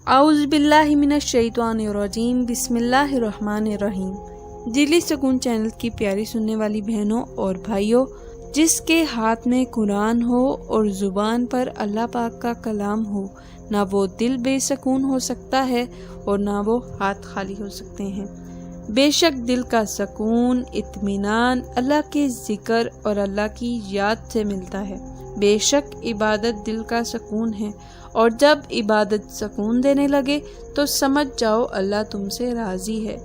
اعوذ باللہ من الشیطان الرجیم، بسم اللہ الرحمن الرحیم۔ دلی سکون چینل کی پیاری سننے والی بہنوں اور بھائیوں، جس کے ہاتھ میں قرآن ہو اور زبان پر اللہ پاک کا کلام ہو، نہ وہ دل بے سکون ہو سکتا ہے اور نہ وہ ہاتھ خالی ہو سکتے ہیں۔ بے شک دل کا سکون، اطمینان اللہ کے ذکر اور اللہ کی یاد سے ملتا ہے۔ بے شک عبادت دل کا سکون ہے، اور جب عبادت سکون دینے لگے تو سمجھ جاؤ اللہ تم سے راضی ہے۔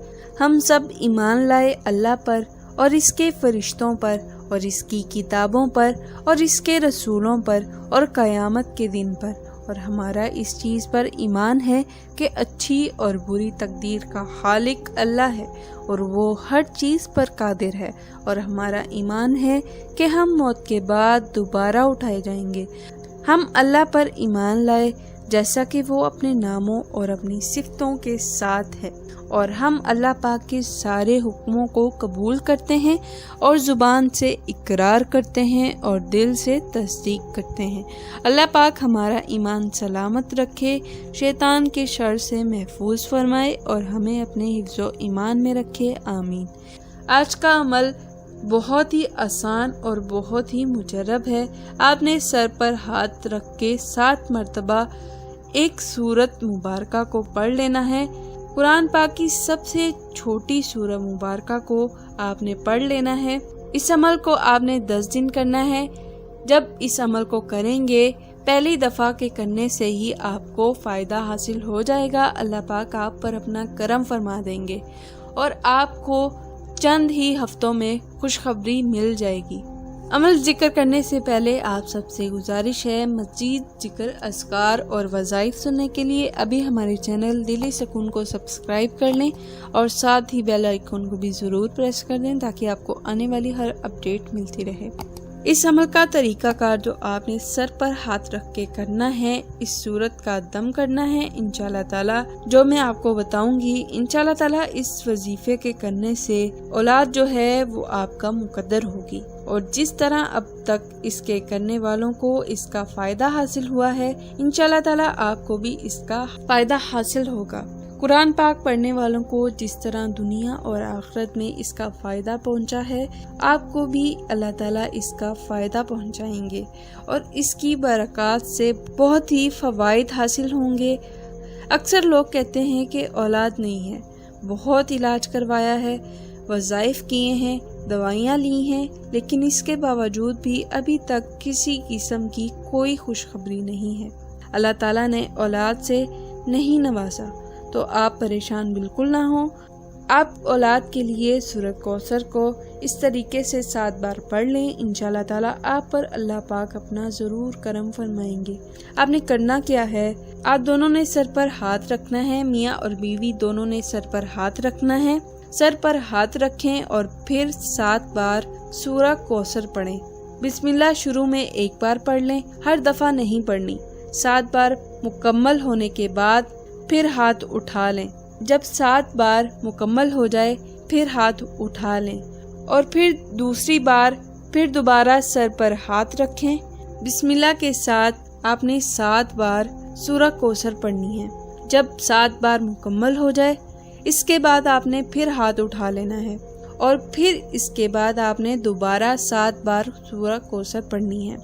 ہم سب ایمان لائے اللہ پر اور اس کے فرشتوں پر اور اس کی کتابوں پر اور اس کے رسولوں پر اور قیامت کے دن پر، اور ہمارا اس چیز پر ایمان ہے کہ اچھی اور بری تقدیر کا خالق اللہ ہے اور وہ ہر چیز پر قادر ہے، اور ہمارا ایمان ہے کہ ہم موت کے بعد دوبارہ اٹھائے جائیں گے۔ ہم اللہ پر ایمان لائے جیسا کہ وہ اپنے ناموں اور اپنی صفتوں کے ساتھ ہے، اور ہم اللہ پاک کے سارے حکموں کو قبول کرتے ہیں اور زبان سے اقرار کرتے ہیں اور دل سے تصدیق کرتے ہیں۔ اللہ پاک ہمارا ایمان سلامت رکھے، شیطان کے شر سے محفوظ فرمائے اور ہمیں اپنے حفظ و ایمان میں رکھے، آمین۔ آج کا عمل بہت ہی آسان اور بہت ہی مجرب ہے۔ آپ نے سر پر ہاتھ رکھ کے 7 مرتبہ ایک سورت مبارکہ کو پڑھ لینا ہے۔ قرآن پاک کی سب سے چھوٹی سورہ مبارکہ کو آپ نے پڑھ لینا ہے۔ اس عمل کو آپ نے 10 دن کرنا ہے۔ جب اس عمل کو کریں گے، پہلی دفعہ کے کرنے سے ہی آپ کو فائدہ حاصل ہو جائے گا۔ اللہ پاک آپ پر اپنا کرم فرما دیں گے اور آپ کو چند ہی ہفتوں میں خوشخبری مل جائے گی۔ عمل ذکر کرنے سے پہلے آپ سب سے گزارش ہے، مزید ذکر، اذکار اور وظائف سننے کے لیے ابھی ہمارے چینل دلی سکون کو سبسکرائب کر لیں اور ساتھ ہی بیل آئیکن کو بھی ضرور پریس کر دیں تاکہ آپ کو آنے والی ہر اپڈیٹ ملتی رہے۔ اس عمل کا طریقہ کار جو آپ نے سر پر ہاتھ رکھ کے کرنا ہے، اس صورت کا دم کرنا ہے۔ انشاءاللہ تعالی جو میں آپ کو بتاؤں گی، انشاءاللہ تعالی اس وظیفے کے کرنے سے اولاد جو ہے وہ آپ کا مقدر ہوگی، اور جس طرح اب تک اس کے کرنے والوں کو اس کا فائدہ حاصل ہوا ہے، انشاءاللہ تعالی آپ کو بھی اس کا فائدہ حاصل ہوگا۔ قرآن پاک پڑھنے والوں کو جس طرح دنیا اور آخرت میں اس کا فائدہ پہنچا ہے، آپ کو بھی اللہ تعالیٰ اس کا فائدہ پہنچائیں گے اور اس کی برکات سے بہت ہی فوائد حاصل ہوں گے۔ اکثر لوگ کہتے ہیں کہ اولاد نہیں ہے، بہت علاج کروایا ہے، وظائف کیے ہیں، دوائیاں لی ہیں، لیکن اس کے باوجود بھی ابھی تک کسی قسم کی کوئی خوشخبری نہیں ہے۔ اللہ تعالیٰ نے اولاد سے نہیں نوازا تو آپ پریشان بالکل نہ ہوں۔ آپ اولاد کے لیے سورہ کوثر کو اس طریقے سے 7 بار پڑھ لیں، انشاءاللہ تعالیٰ آپ پر اللہ پاک اپنا ضرور کرم فرمائیں گے۔ آپ نے کرنا کیا ہے، آپ دونوں نے سر پر ہاتھ رکھنا ہے، میاں اور بیوی دونوں نے سر پر ہاتھ رکھنا ہے۔ سر پر ہاتھ رکھیں اور پھر 7 بار سورہ کوثر پڑھیں۔ بسم اللہ شروع میں 1 بار پڑھ لیں، ہر دفعہ نہیں پڑھنی۔ 7 بار مکمل ہونے کے بعد پھر ہاتھ اٹھا لیں۔ جب 7 بار مکمل ہو جائے پھر ہاتھ اٹھا لیں، اور پھر دوسری بار پھر دوبارہ سر پر ہاتھ رکھیں۔ بسم اللہ کے ساتھ آپ نے 7 بار سورہ کوثر پڑھنی ہے۔ جب 7 بار مکمل ہو جائے، اس کے بعد آپ نے پھر ہاتھ اٹھا لینا ہے، اور پھر اس کے بعد آپ نے دوبارہ 7 بار سورہ کوثر پڑھنی ہے۔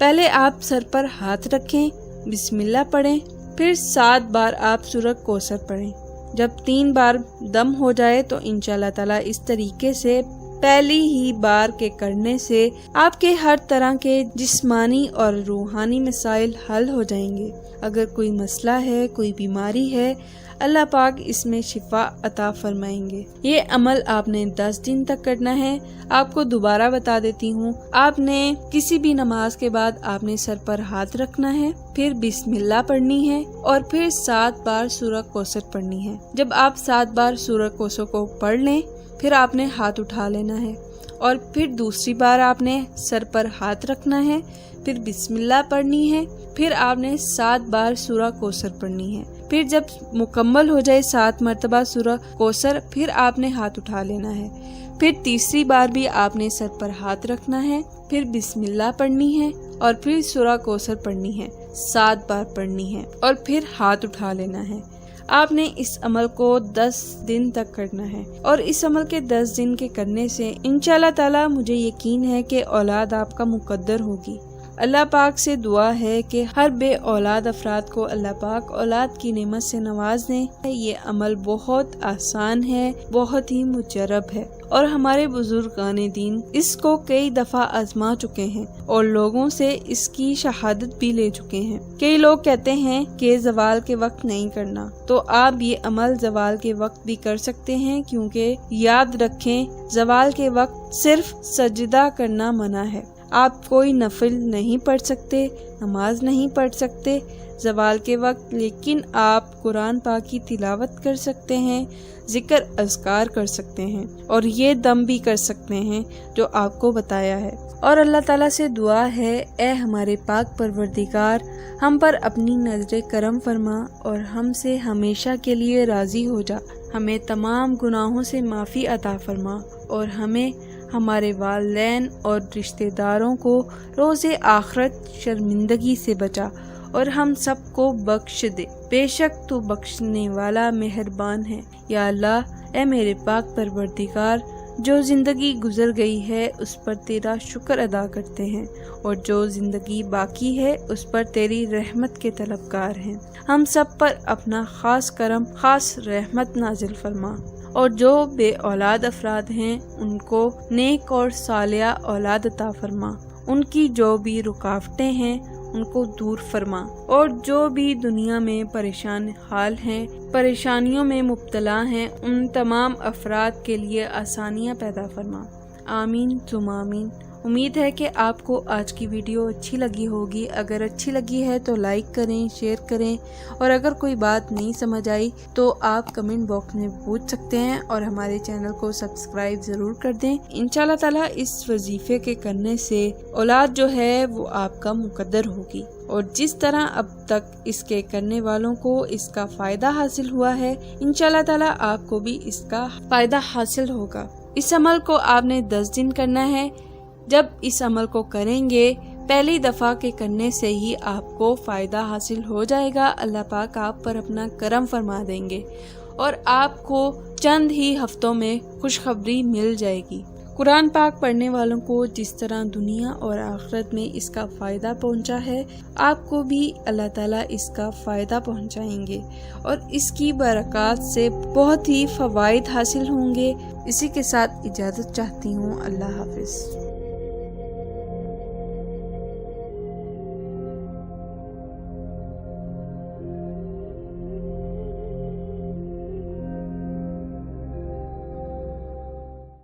پہلے آپ سر پر ہاتھ رکھیں، بسم اللہ پڑھیں، پھر 7 بار آپ سورہ کوثر پڑھیں۔ جب 3 بار دم ہو جائے تو انشاءاللہ تعالیٰ اس طریقے سے پہلی ہی بار کے کرنے سے آپ کے ہر طرح کے جسمانی اور روحانی مسائل حل ہو جائیں گے۔ اگر کوئی مسئلہ ہے، کوئی بیماری ہے، اللہ پاک اس میں شفا عطا فرمائیں گے۔ یہ عمل آپ نے 10 دن تک کرنا ہے۔ آپ کو دوبارہ بتا دیتی ہوں، آپ نے کسی بھی نماز کے بعد آپ نے سر پر ہاتھ رکھنا ہے، پھر بسم اللہ پڑھنی ہے، اور پھر 7 بار سورہ کوثر پڑھنی ہے۔ جب آپ 7 بار سورہ کوثر کو پڑھ لیں، پھر آپ نے ہاتھ اٹھا لینا ہے، اور پھر دوسری بار آپ نے سر پر ہاتھ رکھنا ہے، پھر بسم اللہ پڑھنی ہے، پھر آپ نے 7 بار سورہ کوثر پڑھنی ہے۔ پھر جب مکمل ہو جائے 7 مرتبہ سورہ کوثر، پھر آپ نے ہاتھ اٹھا لینا ہے۔ پھر تیسری بار بھی آپ نے سر پر ہاتھ رکھنا ہے، پھر بسم اللہ پڑھنی ہے اور پھر سورہ کوثر پڑھنی ہے، 7 بار پڑھنی ہے اور پھر ہاتھ اٹھا لینا ہے۔ آپ نے اس عمل کو 10 دن تک کرنا ہے، اور اس عمل کے 10 دن کے کرنے سے انشاءاللہ تعالی مجھے یقین ہے کہ اولاد آپ کا مقدر ہوگی۔ اللہ پاک سے دعا ہے کہ ہر بے اولاد افراد کو اللہ پاک اولاد کی نعمت سے نواز دیں۔ یہ عمل بہت آسان ہے، بہت ہی مجرب ہے، اور ہمارے بزرگان دین اس کو کئی دفعہ آزما چکے ہیں اور لوگوں سے اس کی شہادت بھی لے چکے ہیں۔ کئی لوگ کہتے ہیں کہ زوال کے وقت نہیں کرنا، تو آپ یہ عمل زوال کے وقت بھی کر سکتے ہیں، کیونکہ یاد رکھیں زوال کے وقت صرف سجدہ کرنا منع ہے۔ آپ کوئی نفل نہیں پڑھ سکتے، نماز نہیں پڑھ سکتے زوال کے وقت، لیکن آپ قرآن پاک کی تلاوت کر سکتے ہیں، ذکر اذکار کر سکتے ہیں، اور یہ دم بھی کر سکتے ہیں جو آپ کو بتایا ہے۔ اور اللہ تعالیٰ سے دعا ہے، اے ہمارے پاک پروردگار، ہم پر اپنی نظر کرم فرما اور ہم سے ہمیشہ کے لیے راضی ہو جا، ہمیں تمام گناہوں سے معافی عطا فرما، اور ہمیں ہمارے والدین اور رشتہ داروں کو روز آخرت شرمندگی سے بچا، اور ہم سب کو بخش دے، بے شک تو بخشنے والا مہربان ہے۔ یا اللہ، اے میرے پاک پروردگار، جو زندگی گزر گئی ہے اس پر تیرا شکر ادا کرتے ہیں، اور جو زندگی باقی ہے اس پر تیری رحمت کے طلبگار ہیں۔ ہم سب پر اپنا خاص کرم، خاص رحمت نازل فرما، اور جو بے اولاد افراد ہیں ان کو نیک اور صالحہ اولاد عطا فرما، ان کی جو بھی رکاوٹیں ہیں ان کو دور فرما، اور جو بھی دنیا میں پریشان حال ہیں، پریشانیوں میں مبتلا ہیں، ان تمام افراد کے لیے آسانیاں پیدا فرما۔ آمین ثم آمین۔ امید ہے کہ آپ کو آج کی ویڈیو اچھی لگی ہوگی۔ اگر اچھی لگی ہے تو لائک کریں، شیئر کریں، اور اگر کوئی بات نہیں سمجھ آئی تو آپ کمنٹ باکس میں پوچھ سکتے ہیں، اور ہمارے چینل کو سبسکرائب ضرور کر دیں۔ انشاءاللہ تعالیٰ اس وظیفے کے کرنے سے اولاد جو ہے وہ آپ کا مقدر ہوگی، اور جس طرح اب تک اس کے کرنے والوں کو اس کا فائدہ حاصل ہوا ہے، انشاءاللہ تعالیٰ آپ کو بھی اس کا فائدہ حاصل ہوگا۔ اس عمل کو آپ نے 10 دن کرنا ہے۔ جب اس عمل کو کریں گے، پہلی دفعہ کے کرنے سے ہی آپ کو فائدہ حاصل ہو جائے گا۔ اللہ پاک آپ پر اپنا کرم فرما دیں گے، اور آپ کو چند ہی ہفتوں میں خوشخبری مل جائے گی۔ قرآن پاک پڑھنے والوں کو جس طرح دنیا اور آخرت میں اس کا فائدہ پہنچا ہے، آپ کو بھی اللہ تعالیٰ اس کا فائدہ پہنچائیں گے، اور اس کی برکات سے بہت ہی فوائد حاصل ہوں گے۔ اسی کے ساتھ اجازت چاہتی ہوں۔ اللہ حافظ۔